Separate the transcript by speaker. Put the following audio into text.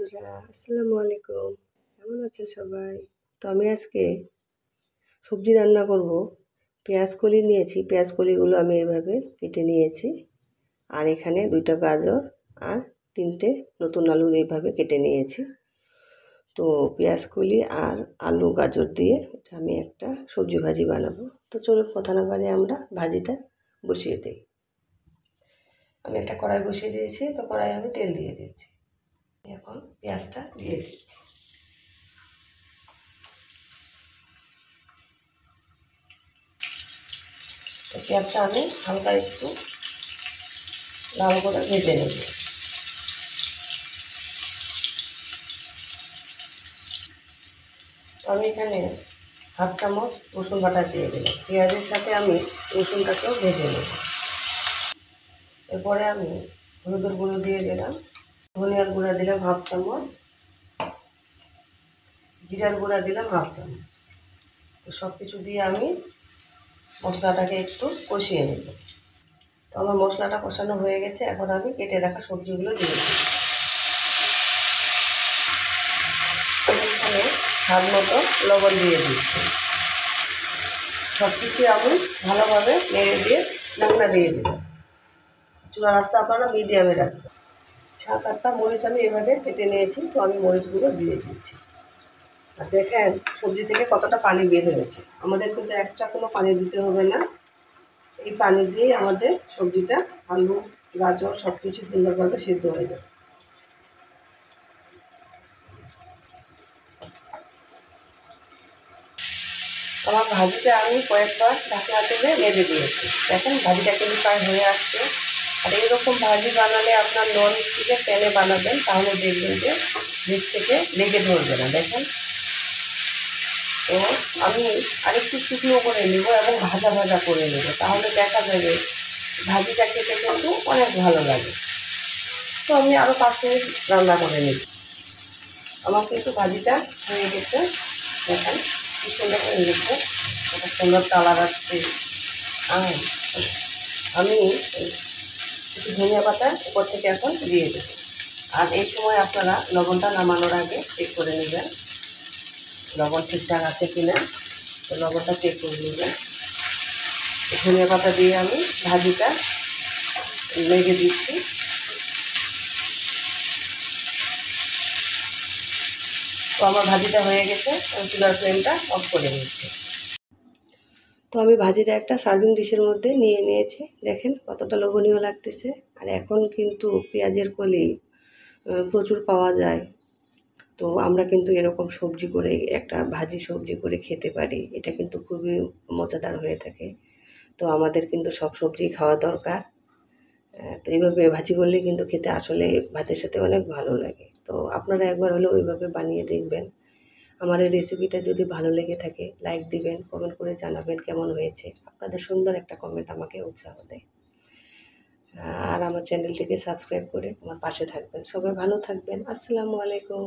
Speaker 1: বন্ধুরা, আসসালামু আলাইকুম। কেমন আছেন সবাই? তো আমি আজকে সবজি রান্না করব। পেঁয়াজ কলি নিয়েছি, পেঁয়াজ কলিগুলো আমি এভাবে কেটে নিয়েছি। আর এখানে 2টা গাজর আর 3টে নতুন আলু এইভাবে কেটে নিয়েছি। তো পেঁয়াজ কলি আর আলু গাজর দিয়ে এটা আমি একটা সবজি ভাজি বানাবো। তো চলুন কথা না বাড়িয়ে আমরা ভাজিটা বসিয়ে দিই। আমি একটা কড়াই বসিয়ে দিয়েছি, তো কড়াইয়ে আমি তেল দিয়ে দিয়েছি। এখন পেঁয়াজটা দিয়ে দিচ্ছি। তো পেঁয়াজটা আমি হালকা একটু লাল করে ভেজে নেব। আমি এখানে 1/2 চামচ রসুন বাটা দিয়ে দিলাম। পেঁয়াজের সাথে আমি রসুনটাকেও ভেজে নেব। এরপরে আমি হলুদের গুঁড়ো দিয়ে দিলাম, ধনিয়ার গুঁড়া দিলাম 1/2 চামচ, জিরার গুঁড়া দিলাম 1/2 চামচ। তো সব কিছু দিয়ে আমি মশলাটাকে একটু কষিয়ে নেব। তো আমার মশলাটা কষানো হয়ে গেছে, এখন আমি কেটে রাখা সবজিগুলো দিয়ে দিই। আমি এখানে স্বাদ মতো লবণ দিয়ে দিচ্ছি। সব কিছু আমি ভালোভাবে নেড়ে দিয়ে ঢাকনা দিয়ে দিলাম। চুলার আঁচটা আপনারা মিডিয়ামে রাখবেন। 7-8টা মরিচ আমি এভাবে কেটে নিয়েছি, তো আমি মরিচগুলো দিয়ে দিচ্ছি। আর দেখেন সবজি থেকে কতটা পানি বের হয়েছে। আমাদের কিন্তু এক্সট্রা কোনো পানি দিতে হবে না। এই পানি দিয়েই আমাদের সবজিটা আলু গাজর সব কিছু সুন্দরভাবে সিদ্ধ হয়ে যাবে। আমার ভাজিটা আমি কয়েকবার ঢাকনা তুলে নেড়ে দিয়েছি। দেখেন ভাজিটা কিন্তু প্রায় হয়ে আসছে। আর এইরকম ভাজি বানালে আপনার নন স্টিকের প্যানে বানাবেন, তাহলে দেখবেন যে নিচ থেকে লেগে ধরবে না। দেখেন, তো আমি আরেকটু শুকনো করে নেব এবং ভাজা ভাজা করে নেব, তাহলে দেখা যাবে ভাজিটা খেতে কিন্তু অনেক ভালো লাগে। তো আমি আরও 5 মিনিট রান্না করে নিই। আমার কিন্তু ভাজিটা হয়ে গেছে। দেখেন কি সুন্দর হয়ে গেছে, একটা সুন্দর কালার আসছে। আমি একটু ধনিয়া পাতা উপর থেকে এখন দিয়ে দেব। আর এই সময় আপনারা লবণটা নামানোর আগে চেক করে নেবেন লবণ ঠিকঠাক আছে কিনা। তো লবণটা চেক করে নেবেন। ধনিয়া পাতা দিয়ে আমি ভাজিটা লেগে দিচ্ছি। তো আমার ভাজিটা হয়ে গেছে, আমি চুলার ফ্লেমটা অফ করে নিচ্ছি। তো আমি ভাজিটা একটা সার্ভিং ডিশের মধ্যে নিয়ে নিয়েছি। দেখেন কতটা লোভনীয় লাগতেছে। আর এখন কিন্তু পেঁয়াজের কলি প্রচুর পাওয়া যায়। তো আমরা কিন্তু এরকম সবজি করে একটা ভাজি সবজি করে খেতে পারি। এটা কিন্তু খুবই মজাদার হয়ে থাকে। তো আমাদের কিন্তু সব সবজি খাওয়া দরকার। তো এইভাবে ভাজি করলে কিন্তু খেতে আসলে ভাতের সাথে অনেক ভালো লাগে। তো আপনারা একবার হলেও ওইভাবে বানিয়ে দেখবেন। আমার এই রেসিপিটা যদি ভালো লেগে থাকে লাইক দিবেন, কমেন্ট করে জানাবেন কেমন হয়েছে। আপনাদের সুন্দর একটা কমেন্ট আমাকে উৎসাহ দেয়। আর আমার চ্যানেলটিকে সাবস্ক্রাইব করে আমার পাশে থাকবেন। সবাই ভালো থাকবেন। আসসালামু আলাইকুম।